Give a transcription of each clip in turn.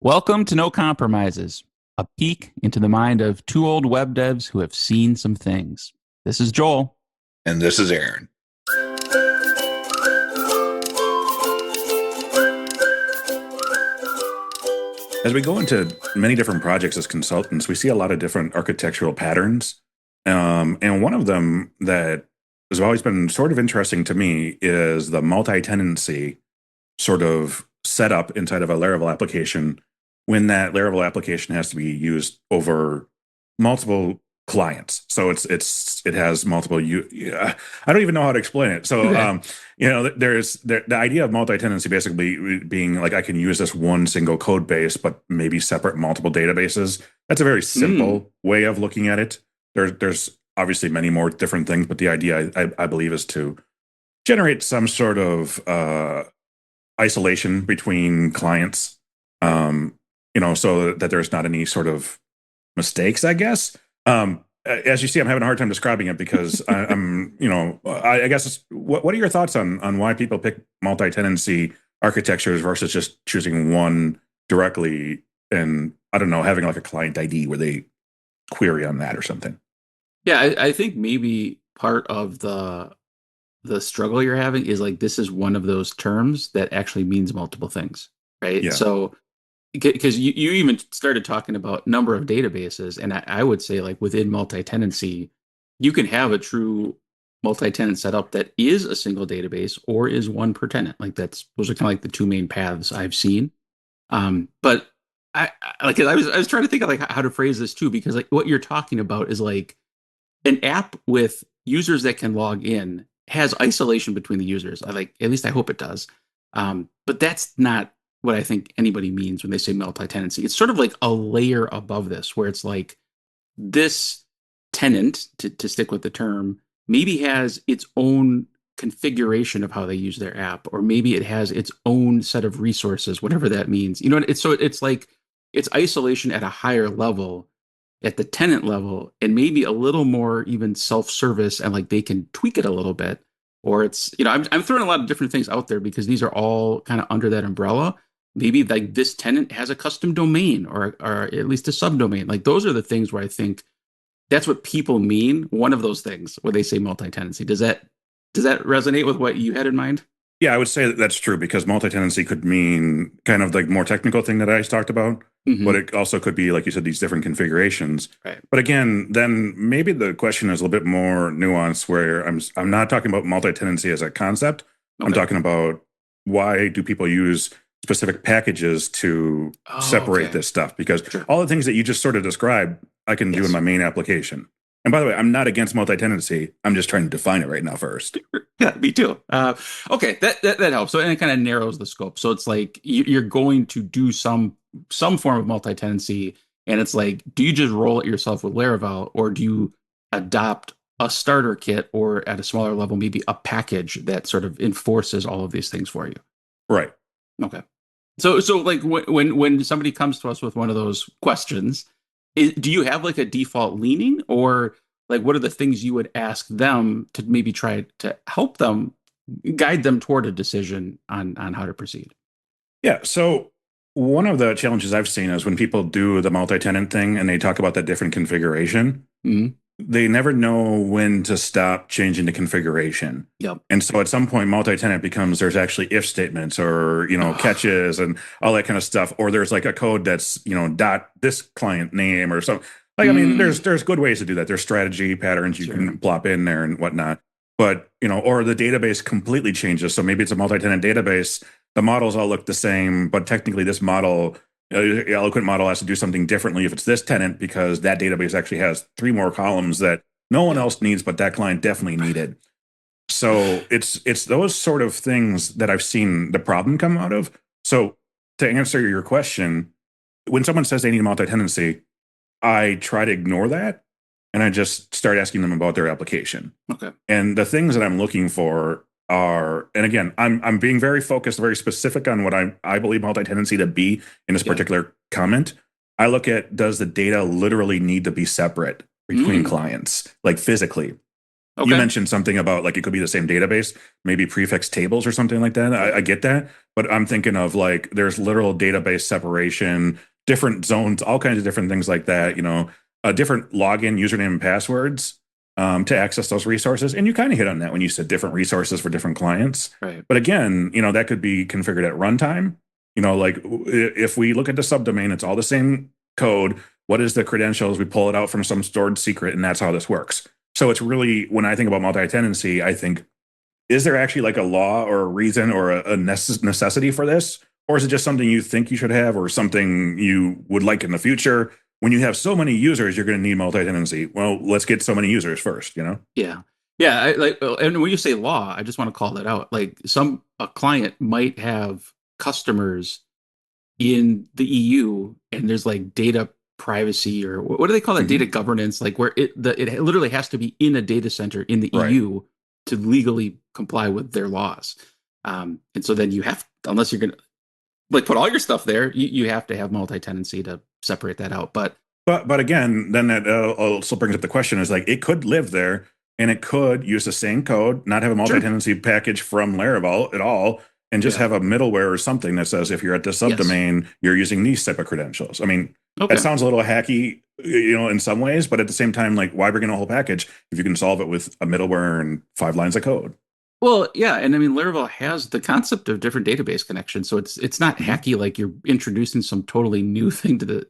Welcome to No Compromises, a peek into the mind of two old web devs who have seen some things. This is Joel. And this is Aaron. As we go into many different projects as consultants, we see a lot of different architectural patterns. And one of them that has always been sort of interesting to me is the multi-tenancy sort of setup inside of a Laravel application when that Laravel application has to be used over multiple clients. So it has multiple I don't even know how to explain it. So Okay. there's the idea of multi-tenancy basically being like I can use this one single code base, but maybe separate multiple databases. That's a very Mm, simple way of looking at it. There's obviously many more different things, but the idea I believe is to generate some sort of isolation between clients, so that there's not any sort of mistakes, I guess. As you see, I'm having a hard time describing it because I guess what are your thoughts on why people pick multi-tenancy architectures versus just choosing one directly and I don't know, having like a client ID where they query on that or something? yeah, I think maybe part of the struggle you're having is like this is one of those terms that actually means multiple things, right? Yeah. So because you even started talking about number of databases, and I would say like within multi-tenancy, you can have a true multi-tenant setup that is a single database or is one per tenant. Like those are kind of like the two main paths I've seen. But I was trying to think of like how to phrase this too, because like what you're talking about is like an app with users that can log in has isolation between the users. I like at least I hope it does. But that's not what I think anybody means when they say multi-tenancy. It's sort of like a layer above this, where it's like this tenant, to stick with the term, maybe has its own configuration of how they use their app, or maybe it has its own set of resources, whatever that means. It's like it's isolation at a higher level, at the tenant level, and maybe a little more even self-service, and like they can tweak it a little bit. Or I'm throwing a lot of different things out there because these are all kind of under that umbrella. Maybe like this tenant has a custom domain, or at least a subdomain. Like those are the things where I think that's what people mean. One of those things where they say multi-tenancy. Does that resonate with what you had in mind? Yeah, I would say that that's true because multi-tenancy could mean kind of like more technical thing that I just talked about, but Hmm. it also could be, like you said, these different configurations. Right. But again, then maybe the question is a little bit more nuanced where I'm not talking about multi-tenancy as a concept. I'm Okay. talking about why do people use specific packages to Oh, separate okay. this stuff? Because Sure. all the things that you just sort of described, I can do in Yes. my main application. And by the way, I'm not against multi-tenancy. I'm just trying to define it right now first. Yeah, me too. Okay, that helps. So and it kind of narrows the scope. So it's like you're going to do some form of multi-tenancy, and it's like, do you just roll it yourself with Laravel, or do you adopt a starter kit, or at a smaller level, maybe a package that sort of enforces all of these things for you? Right. Okay. So like when somebody comes to us with one of those questions, do you have like a default leaning, or like what are the things you would ask them to maybe try to help them guide them toward a decision on how to proceed? Yeah. So one of the challenges I've seen is when people do the multi-tenant thing and they talk about that different configuration, Hmm. they never know when to stop changing the configuration. Yep. And so at some point, multi-tenant becomes there's actually if statements or, Ugh, catches and all that kind of stuff. Or there's like a code that's, dot this client name or something. Like, I mean, mm, there's good ways to do that. There's strategy patterns you sure. can plop in there and whatnot. But, or the database completely changes. So maybe it's a multi-tenant database. The models all look the same, but technically this model eloquent model has to do something differently if it's this tenant because that database actually has three more columns that no one Yep. else needs, but that client definitely needed. So it's those sort of things that I've seen the problem come out of. So to answer your question, when someone says they need multi-tenancy, I try to ignore that and I just start asking them about their application. Okay. And the things that I'm looking for are, and again, I'm being very focused, very specific on what I believe multi-tenancy to be in this Yeah. particular comment. I look at, does the data literally need to be separate between Mm, clients, like physically? You Okay. mentioned something about like it could be the same database, maybe prefix tables or something like that. I get that, but I'm thinking of like there's literal database separation, different zones, all kinds of different things like that. Different login, username, and passwords to access those resources. And you kind of hit on that when you said different resources for different clients. Right. But again, that could be configured at runtime. Like if we look at the subdomain, it's all the same code. What is the credentials? We pull it out from some stored secret, and that's how this works. So it's really, when I think about multi-tenancy, I think, is there actually like a law or a reason or a necessity for this? Or is it just something you think you should have or something you would like in the future? When you have so many users, you're going to need multi-tenancy. Well, let's get so many users first. Yeah. Yeah. And when you say law, I just want to call that out. Like a client might have customers in the EU and there's like data privacy or what do they call that? Data Hmm. governance, like where it literally has to be in a data center in the Right. EU to legally comply with their laws. And so then unless you're going to like put all your stuff there, you have to have multi-tenancy to separate that out. But again, then that also brings up the question is like it could live there and it could use the same code, not have a Sure. multi-tenancy package from Laravel at all, and just Yeah. have a middleware or something that says if you're at the Yes. subdomain, you're using these type of credentials. I mean, that Okay. sounds a little hacky, in some ways, but at the same time, like why bring in a whole package if you can solve it with a middleware and 5 lines of code? Well, yeah, and I mean Laravel has the concept of different database connections, so it's not Mhm. hacky like you're introducing some totally new thing to the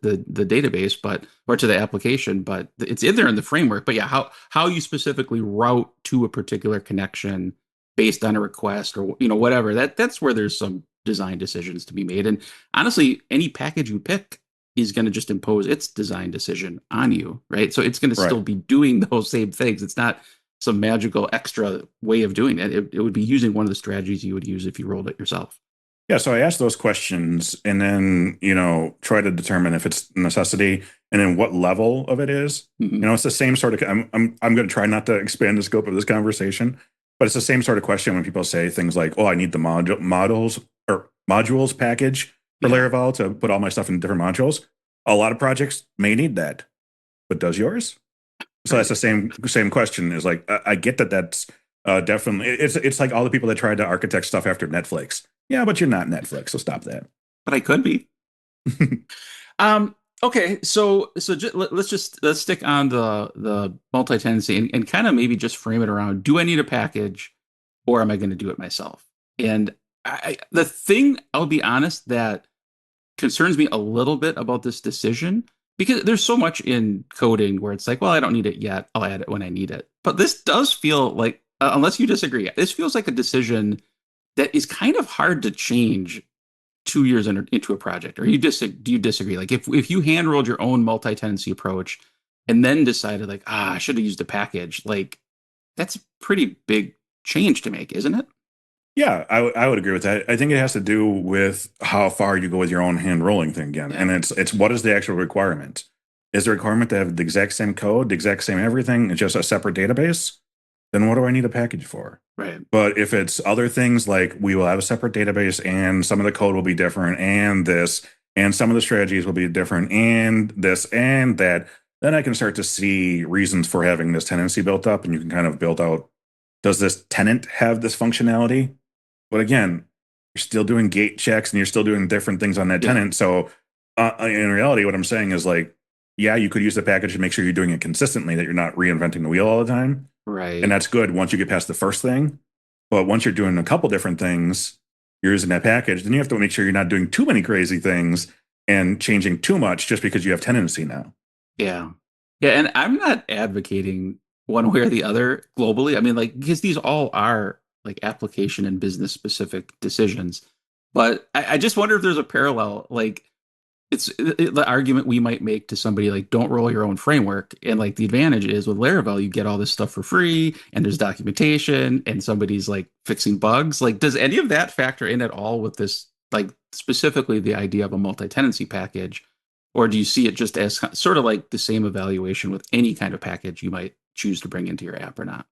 database, but or to the application, but it's in there in the framework. But yeah, how you specifically route to a particular connection based on a request or whatever, that's where there's some design decisions to be made. And honestly, any package you pick is going to just impose its design decision on you, right? So it's going to Right. still be doing those same things. It's not some magical extra way of doing it. It would be using one of the strategies you would use if you rolled it yourself. Yeah, so I asked those questions and then, try to determine if it's a necessity and then what level of it is. Hmm. It's the same sort of I'm going to try not to expand the scope of this conversation, but it's the same sort of question when people say things like, "Oh, I need the models or modules package for Yeah. Laravel to put all my stuff in different modules." A lot of projects may need that, but does yours? So that's Right. the same question. Is like I get that that's definitely it's like all the people that tried to architect stuff after Netflix. Yeah, but you're not Netflix, so stop that. But I could be. Okay, let's stick on the multi-tenancy and kind of maybe just frame it around, do I need a package or am I going to do it myself? And the thing, I'll be honest, that concerns me a little bit about this decision because there's so much in coding where it's like, well, I don't need it yet. I'll add it when I need it. But this does feel like, unless you disagree, this feels like a decision that is kind of hard to change 2 years into a project. Or do you disagree? Like if you hand rolled your own multi-tenancy approach and then decided like, I should have used a package, like that's a pretty big change to make, isn't it? Yeah, I would agree with that. I think it has to do with how far you go with your own hand rolling thing again, Yeah. and it's what is the actual requirement? Is the requirement to have the exact same code, the exact same everything, it's just a separate database? Then what do I need a package for? Right. But if it's other things like we will have a separate database and some of the code will be different and this and some of the strategies will be different and this and that, then I can start to see reasons for having this tenancy built up and you can kind of build out, does this tenant have this functionality? But again, you're still doing gate checks and you're still doing different things on that Yeah. tenant. So in reality, what I'm saying is like, yeah, you could use the package to make sure you're doing it consistently, that you're not reinventing the wheel all the time. And Right. that's good once you get past the first thing. But once you're doing a couple different things, you're using that package, then you have to make sure you're not doing too many crazy things and changing too much just because you have tenancy now. Yeah. Yeah. And I'm not advocating one way or the other globally. I mean, like, because these all are like application and business specific decisions. But I just wonder if there's a parallel. Like, the argument we might make to somebody like, don't roll your own framework. And like, the advantage is with Laravel, you get all this stuff for free and there's documentation and somebody's like fixing bugs. Like, does any of that factor in at all with this, like, specifically the idea of a multi tenancy package? Or do you see it just as sort of like the same evaluation with any kind of package you might choose to bring into your app or not?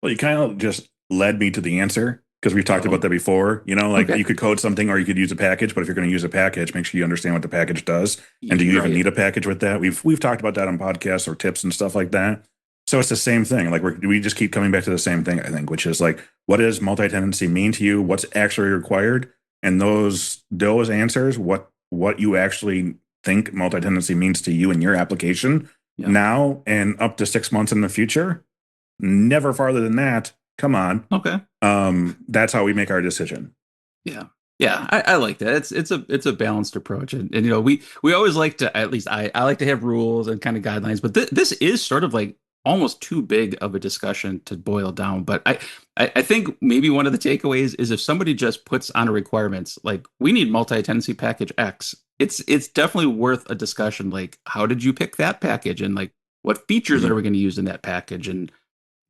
Well, you kind of just led me to the answer because we've talked about Oh, that before. Like okay. you could code something or you could use a package, but if you're going to use a package, make sure you understand what the package does. And do you even Right. need a package with that? We've talked about that on podcasts or tips and stuff like that. So it's the same thing. Like we just keep coming back to the same thing, I think, which is like, what does multi-tenancy mean to you? What's actually required? And those answers, what you actually think multi-tenancy means to you in your application now and up to 6 months in the future, never farther than that. Come on. Okay. That's how we make our decision. Yeah. Yeah, I like that. It's a balanced approach, and you know we always like to, at least I like to have rules and kind of guidelines, but this is sort of like almost too big of a discussion to boil down. But I think maybe one of the takeaways is if somebody just puts on a requirements like we need multi-tenancy package X, it's definitely worth a discussion. Like, how did you pick that package, and like what features are we going to use in that package, and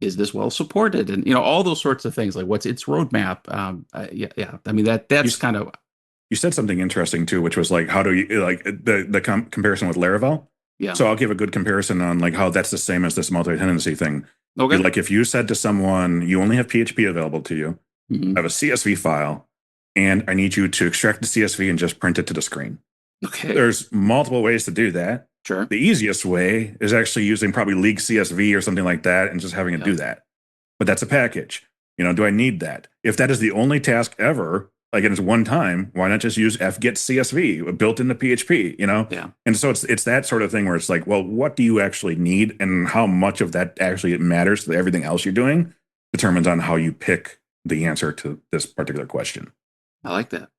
is this well supported, and you know all those sorts of things, like what's its roadmap. Yeah, I mean that's kind of. You said something interesting too, which was like, how do you like the comparison with Laravel? Yeah. So I'll give a good comparison on like how that's the same as this multi-tenancy thing. Okay. Like if you said to someone, you only have PHP available to you, I have a CSV file, and I need you to extract the CSV and just print it to the screen. Okay. There's multiple ways to do that. Sure. The easiest way is actually using probably League CSV or something like that and just having it do that. But that's a package. You know, do I need that? If that is the only task ever, like it's one time, why not just use fget CSV built into PHP, you know? Yeah. And so it's that sort of thing where it's like, well, what do you actually need, and how much of that actually matters to everything else you're doing determines on how you pick the answer to this particular question. I like that.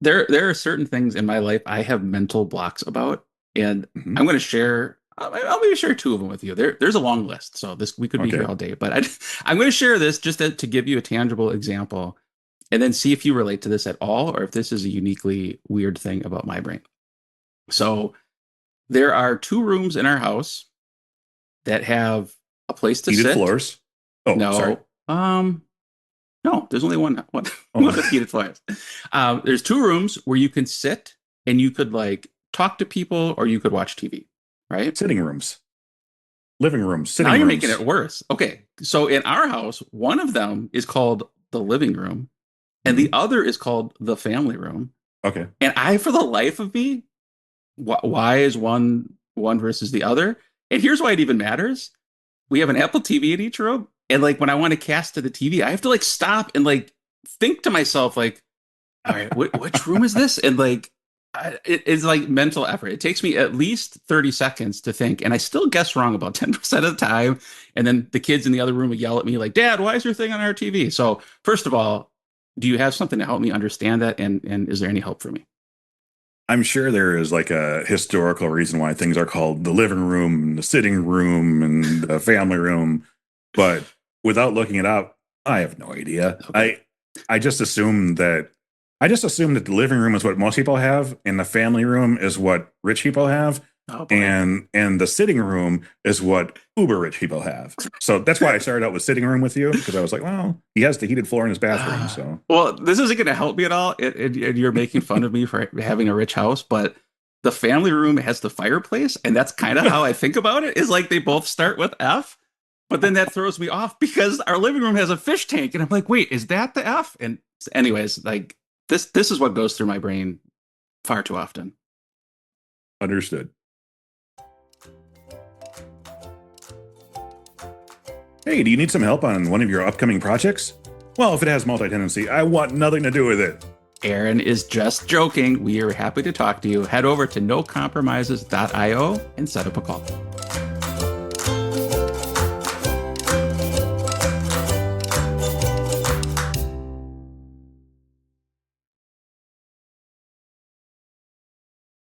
There are certain things in my life I have mental blocks about, and I'm going to share. I'll maybe share two of them with you. There's a long list, so we could be here all day. But I'm going to share this just to give you a tangible example, and then see if you relate to this at all, or if this is a uniquely weird thing about my brain. So there are 2 rooms in our house that have a place to Heated sit. floors. Oh, no, sorry. No, there's only one with heated floors. There's 2 rooms where you can sit and you could like talk to people, or you could watch TV, right? Sitting rooms, living rooms, sitting now you're rooms. making it worse. Okay, so in our house, one of them is called the living room, and the other is called the family room. Okay. And I, for the life of me, why is one versus the other? And here's why it even matters. We have an Apple TV in each room. And like when I want to cast to the TV, I have to like stop and like think to myself, like, all right, which room is this? And like, it's like mental effort. It takes me at least 30 seconds to think. And I still guess wrong about 10% of the time. And then the kids in the other room would yell at me like, Dad, why is your thing on our TV? So first of all, do you have something to help me understand that? And is there any help for me? I'm sure there is like a historical reason why things are called the living room, the sitting room, and the family room. But without looking it up, I have no idea. Okay. I just assume that the living room is what most people have, and the family room is what rich people have. Oh, and the sitting room is what uber rich people have. So that's why I started out with sitting room with you, because I was like, well, he has the heated floor in his bathroom. So well, this isn't going to help me at all. You're making fun of me for having a rich house, but the family room has the fireplace, and that's kind of how I think about it. Is like they both start with F, but then that throws me off because our living room has a fish tank, and I'm like, wait, is that the F? And anyways, like this is what goes through my brain far too often. Understood. Hey, do you need some help on one of your upcoming projects? Well, if it has multi-tenancy, I want nothing to do with it. Aaron is just joking. We are happy to talk to you. Head over to nocompromises.io and set up a call.